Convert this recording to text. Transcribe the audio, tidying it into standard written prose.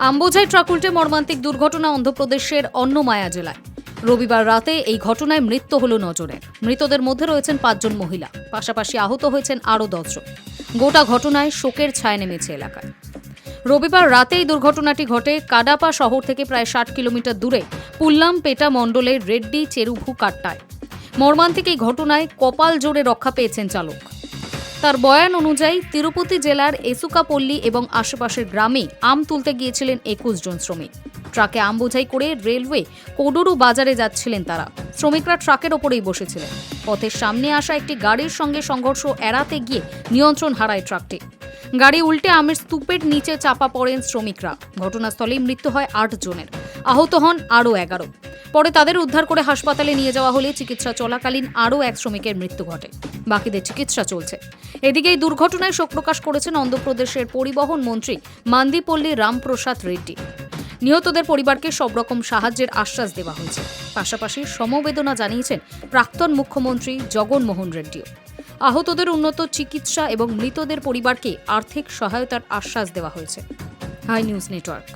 আম্বোজাই truck উল্টে মর্মান্তিক দুর্ঘটনা অন্ধ্রপ্রদেশের অন্নমায়া জেলায়। রবিবার রাতে এই ঘটনায় মৃত্যু হল 9 জনের। মৃতদের মধ্যে রয়েছেন 5 জন মহিলা, পাশাপাশি আহত হয়েছেন আরও 10 জন। গোটা ঘটনায় শোকের ছায়া নেমেছে এলাকায়। রবিবার রাতে এই দুর্ঘটনাটি ঘটে কাডাপা শহর থেকে প্রায় 60 কিলোমিটার দূরে পুল্লামপেটা মণ্ডলের রেড্ডি চেরুভু কাট্টায়। মর্মান্তিক এই ঘটনায় কপাল জোরে রক্ষা পেয়েছেন চালক। তার বয়ান অনুযায়ী তিরুপতি জেলার এসুকাপল্লী এবং আশেপাশের গ্রামে আম তুলতে গিয়েছিলেন 21 জন শ্রমিক। ট্রাকে আম বোঝাই করে রেলওয়ে কোডুরু বাজারে যাচ্ছিলেন তারা। শ্রমিকরা ট্রাকের ওপরেই বসেছিলেন। পথের সামনে আসা একটি গাড়ির সঙ্গে সংঘর্ষ এড়াতে গিয়ে নিয়ন্ত্রণ হারায় ট্রাকটি। গাড়ি উল্টে আমের স্তূপের নিচে চাপা পড়েন শ্রমিকরা। ঘটনাস্থলেই মৃত্যু হয় 8 জনের, আহত হন আরও 11। পরে তাদের উদ্ধার করে হাসপাতালে নিয়ে যাওয়া হলে চিকিৎসা চলাকালীন আরও 1 শ্রমিকের মৃত্যু ঘটে। বাকিদের চিকিৎসা চলছে। এদিকে এই দুর্ঘটনায় শোক প্রকাশ করেছেন অন্ধ্রপ্রদেশের পরিবহন মন্ত্রী মান্দিপল্লী রামপ্রসাদ রেড্ডি। নিহতদের পরিবারকে সব রকম সাহায্যের আশ্বাস দেওয়া হয়েছে। পাশাপাশি সমবেদনা জানিয়েছেন প্রাক্তন মুখ্যমন্ত্রী জগনমোহন রেড্ডিও। আহতদের উন্নত চিকিৎসা এবং মৃতদের পরিবারকে আর্থিক সহায়তার আশ্বাস দেওয়া হয়েছে। Hi news network.